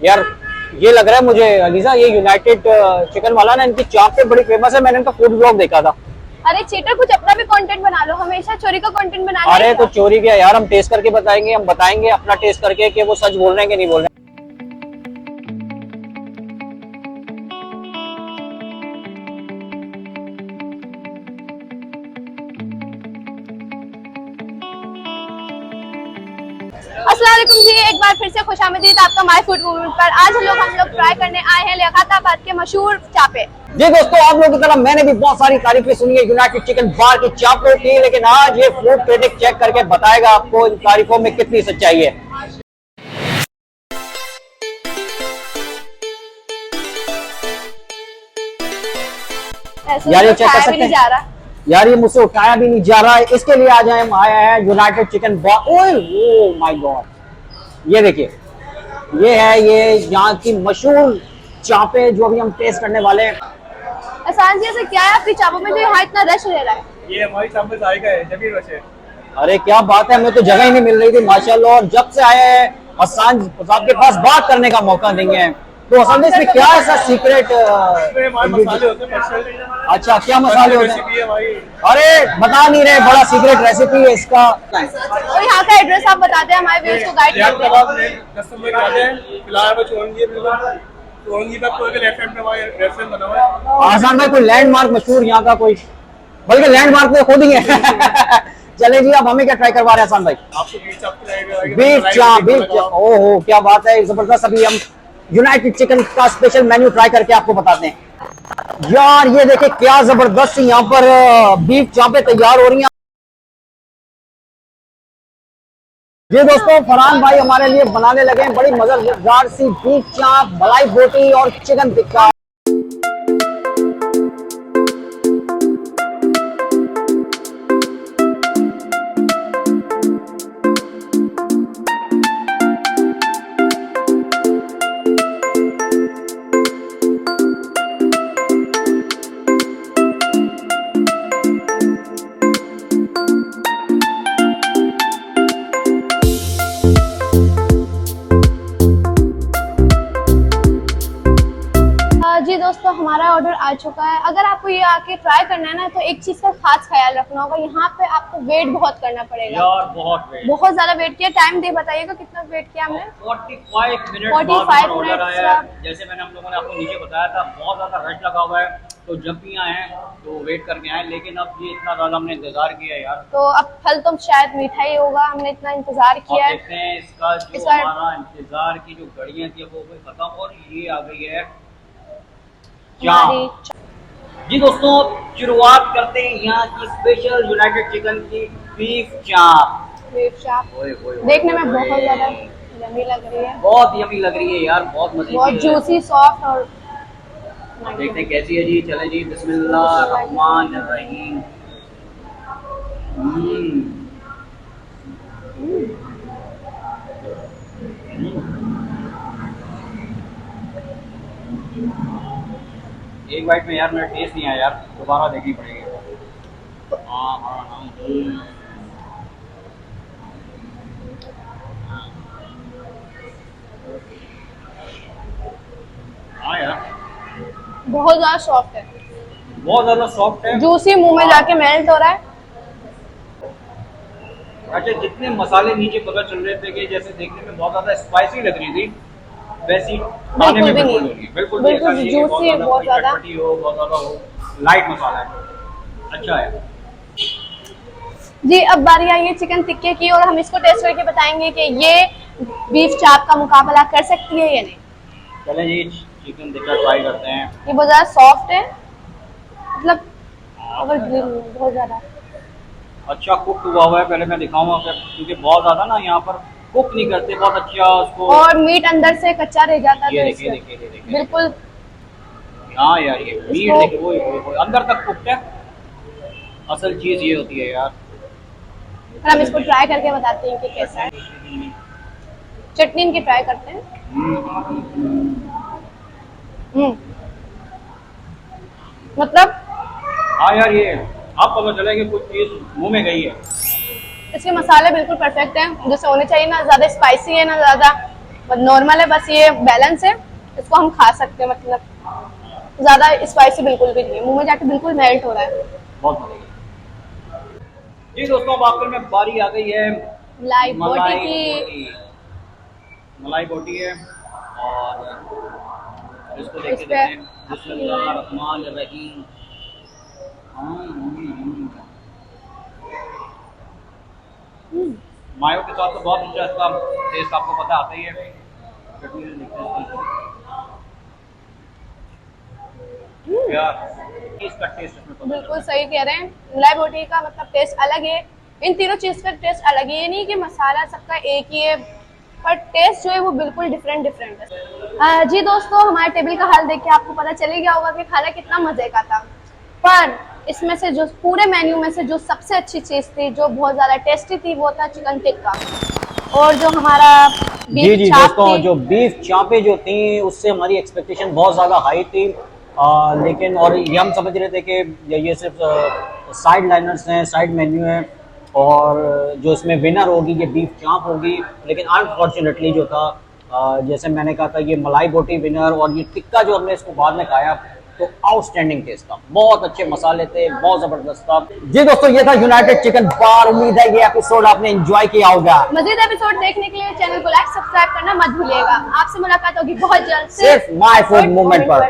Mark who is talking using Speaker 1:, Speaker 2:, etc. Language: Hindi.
Speaker 1: यार ये लग रहा है मुझे अलीजा, ये यूनाइटेड चिकन वाला ना, इनकी चाप बड़ी फेमस है। मैंने इनका फूड ब्लॉग देखा था।
Speaker 2: अरे चीटर, कुछ अपना भी कंटेंट बना लो, हमेशा चोरी का कंटेंट बनाना
Speaker 1: अरे
Speaker 2: है
Speaker 1: तो
Speaker 2: क्या?
Speaker 1: चोरी क्या यार, हम टेस्ट करके बताएंगे, हम बताएंगे अपना टेस्ट करके कि वो सच बोल रहे हैं कि नहीं बोल रहे
Speaker 2: अस्सलाम वालेकुम जी, एक बार फिर से खुशामदीद आपका माय फूड मूवमेंट पर। आज हम लोग ट्राई करने आए हैं लियाकताबाद के मशहूर चापे।
Speaker 1: हैं। जी दोस्तों, आप लोगों की तरह मैंने भी बहुत सारी तारीफें सुनी है यूनाइटेड चिकन बार की चापों की, लेकिन आज ये फूड क्रिटिक चेक करके बताएगा आपको इन तारीफों में कितनी सच्चाई है।
Speaker 2: ऐसे
Speaker 1: यार ये
Speaker 2: तो
Speaker 1: चेक कर
Speaker 2: खाया भी
Speaker 1: सकते
Speaker 2: नहीं
Speaker 1: हैं
Speaker 2: जा रहा।
Speaker 1: यार, ये मुझसे उठाया भी नहीं जा रहा है। इसके लिए आज हम आए हैं United chicken bar. Oh my God, ये देखिए, ये है ये यहाँ की मशहूर चापे जो अभी हम टेस्ट करने वाले हैं।
Speaker 2: आसान जी, ऐसे क्या है आपकी चापों में जो यहाँ इतना रश ले रहा है?
Speaker 3: ये हमारी चावल जाएगा है जमीन वैसे।
Speaker 1: अरे क्या बात है, हमें तो जगह ही नहीं मिल रही थी माशाल्लाह, और जब से आए हैं हसन साहब के पास बात करने का मौका नहीं है। तो असल में इसमें क्या ऐसा सीक्रेट?
Speaker 3: इसमें हमारे मसाले होते हैं स्पेशल।
Speaker 1: अच्छा, क्या मसाले होते हैं?
Speaker 3: रेसिपी है हमारी।
Speaker 1: अरे बता नहीं रहे, बड़ा सीक्रेट रेसिपी है इसका।
Speaker 2: और यहाँ का एड्रेस आप बता दें, हमारे व्यूअर्स को गाइड
Speaker 3: यहाँ
Speaker 2: करते हैं।
Speaker 3: कबाब में 10 नंबर के आते हैं। फिलहाल में चौरंगी है, बिल्कुल चौरंगी पे कोई लेफ्ट हैंड पे हमारे रेस्टोरेंट बना हुआ है।
Speaker 1: आसान भाई, कोई लैंडमार्क मशहूर यहाँ का कोई, बल्कि लैंडमार्क तो खुद ही है। चले जी, अब हमें क्या ट्राई करवा रहे हैं आसान भाई?
Speaker 3: आपको बीफ चाप खिलाएगा।
Speaker 1: बीफ चाप, बीफ चाप, ओहो क्या बात है, जबरदस्त। अभी हम यूनाइटेड चिकन का स्पेशल मेन्यू ट्राई करके आपको बताते हैं। यार ये देखे क्या जबरदस्त यहाँ पर बीफ चापे तैयार हो रही हैं। ये दोस्तों, फरहान भाई हमारे लिए बनाने लगे हैं बड़ी मजेदार सी बीफ चाप, मलाई बोटी और चिकन टिक्का।
Speaker 2: जी दोस्तों, हमारा ऑर्डर आ चुका है। अगर आपको ये आके ट्राई करना है ना, तो एक चीज का खास ख्याल रखना होगा, यहाँ पे आपको वेट बहुत करना पड़ेगा।
Speaker 1: यार बहुत वेट,
Speaker 2: बहुत ज्यादा वेट किया। टाइम दे बताइएगा कितना वेट किया हमने?
Speaker 1: 45 मिनट
Speaker 2: 45
Speaker 1: ऑर्डर
Speaker 2: मिनट
Speaker 1: आया है। जैसे मैंने हम लोगों ने आपको नीचे बताया था, बहुत ज्यादा रश लगा हुआ है, तो जब भी आए तो वेट करके आए, लेकिन अब ये इतना ज्यादा हमने इंतजार किया यार।
Speaker 2: तो अब फल तो शायद मीठा ही होगा, हमने इतना इंतजार किया
Speaker 1: अब
Speaker 2: है।
Speaker 1: देखते हैं इसका जो
Speaker 2: इस बार-
Speaker 1: हमारा इंतजार की जो घड़ियां थी वो भी खत्म, और ये आ गई है
Speaker 2: हमारी
Speaker 1: चाप। जी दोस्तों, शुरुआत करते हैं यहाँ की स्पेशल यूनाइटेड चिकन की बीफ चाप।
Speaker 2: बीफ चाप
Speaker 1: ओए ओए ओए
Speaker 2: देखने में
Speaker 1: ओए।
Speaker 2: बहुत ज्यादा यम्मी लग रही है,
Speaker 1: बहुत यमी लग रही है यार, बहुत मजे की
Speaker 2: बहुत
Speaker 1: है।
Speaker 2: जूसी, सॉफ्ट और
Speaker 1: देखते हैं कैसी है जी। चले जी, बिस्मिल्लाह रहमान रहीम। एक बाइट में यार मेरा टेस्ट नहीं आया यार, दोबारा देखनी पड़ेगी। हाँ हाँ हाँ। हाँ यार,
Speaker 2: बहुत ज्यादा सॉफ्ट है,
Speaker 1: बहुत ज्यादा सॉफ्ट है।
Speaker 2: जूसी, मुंह में जाके मेल्ट हो रहा है।
Speaker 1: अच्छा, जितने मसाले नीचे पता चल रहे थे कि जैसे देखने में बहुत ज्यादा स्पाइसी लग रही थी, वैसी खाने में
Speaker 2: बिल्कुल भी
Speaker 1: बिल्कुल
Speaker 2: नहीं।
Speaker 1: नहीं, बिल्कुल
Speaker 2: बिल्कुल
Speaker 1: ऐसा नहीं है कि
Speaker 2: juicy, बहुत ज्यादा।
Speaker 1: चटपटी हो, बहुत ज्यादा हो, लाइट मसाला है, अच्छा है।
Speaker 2: जी, अब बारी आई है चिकन टिक्के की, और हम इसको टेस्ट करके बताएंगे कि ये बीफ चाप का मुकाबला कर सकती है या नहीं।
Speaker 1: चलें जी, चिकन टिक्का ट्राई करते हैं।
Speaker 2: ये बहुत ज्यादा सॉफ्ट है, मतलब ओवर ग्रिल बहुत ज्यादा।
Speaker 1: अच्छा कुक हुआ हुआ है, पहले मैं दिखाऊंगा फिर, क्योंकि बहुत ज्यादा ना यहाँ पर कुक नहीं करते बहुत अच्छा उसको,
Speaker 2: और मीट अंदर से कच्चा रह जाता है,
Speaker 1: ये
Speaker 2: तो
Speaker 1: देखिए
Speaker 2: इससे
Speaker 1: देखिए देखिए
Speaker 2: बिल्कुल।
Speaker 1: हाँ यार, ये मीट
Speaker 2: इसको-
Speaker 1: देखिए, वो अंदर तक कुक है। असल चीज ये होती है यार।
Speaker 2: और हम इसको ट्राई करके बताते हैं कि कैसा है। चटनी इनकी ट्राई करते हैं। मतलब
Speaker 1: हाँ यार, ये आप पता चले कि कुछ चीज मुंह में गई है।
Speaker 2: इसके मसाले बिल्कुल परफेक्ट हैं, जैसे होने चाहिए, ना ज्यादा स्पाइसी है ना ज्यादा नॉर्मल है, बस ये बैलेंस है, इसको हम खा सकते हैं। मतलब ज्यादा स्पाइसी बिल्कुल भी नहीं है, मुंह में जाके बिल्कुल मेल्ट हो रहा है।
Speaker 1: बहुत मजा। जी दोस्तों, अब आखिर में बारी आ गई है
Speaker 2: मलाई बोटी की।
Speaker 1: बोटी। मलाई बोटी है और इसको
Speaker 2: इस
Speaker 1: देखते
Speaker 2: पे
Speaker 1: देखते बिस्मिल्लाहिर्रहमानिर्रहीम। मायो के साथ तो बहुत अच्छा इसका टेस्ट आपको पता आता ही है। चटनी से देखते हैं यार, इसका टेस्ट इसमें पता
Speaker 2: बिल्कुल सही कह रहे हैं, मलाई बोटी का मतलब टेस्ट अलग है। इन तीनों चीज का टेस्ट अलग है, ये नहीं कि मसाला सबका एक ही है, पर टेस्ट जो है वो बिल्कुल डिफरेंट है। जी दोस्तों, हमारे टेबल का हाल देख के आपको पता चले गया होगा कि खाना कितना मजे का था। पर इसमें से जो पूरे मेन्यू में से जो सबसे अच्छी चीज थी, जो बहुत ज्यादा टेस्टी थी, वो था चिकन टिक्का। और जो हमारा
Speaker 1: जी
Speaker 2: बीफ
Speaker 1: जी
Speaker 2: चाप
Speaker 1: दोस्तों,
Speaker 2: थी,
Speaker 1: जो बीफ चापे जो थी उससे हमारी एक्सपेक्टेशन बहुत ज़्यादा हाई थी। लेकिन और ये हम समझ रहे थे कि ये सिर्फ साइड लाइनर्स हैं, साइड मेन्यू है, और जो इसमें विनर होगी ये बीफ चाप होगी। लेकिन अनफॉर्चुनेटली जो था, जैसे मैंने कहा था, ये मलाई बोटी विनर, और ये टिक्का जो हमने इसको बाद में खाया तो आउटस्टैंडिंग टेस्ट था, बहुत अच्छे मसाले थे, बहुत जबरदस्त था। जी दोस्तों, ये था यूनाइटेड चिकन बार। उम्मीद है ये एपिसोड आपने एंजॉय किया होगा।
Speaker 2: मजीद एपिसोड देखने के लिए चैनल को लाइक सब्सक्राइब करना मत भूलिएगा। आपसे मुलाकात होगी बहुत जल्द
Speaker 1: सिर्फ माय फूड मूवमेंट पर।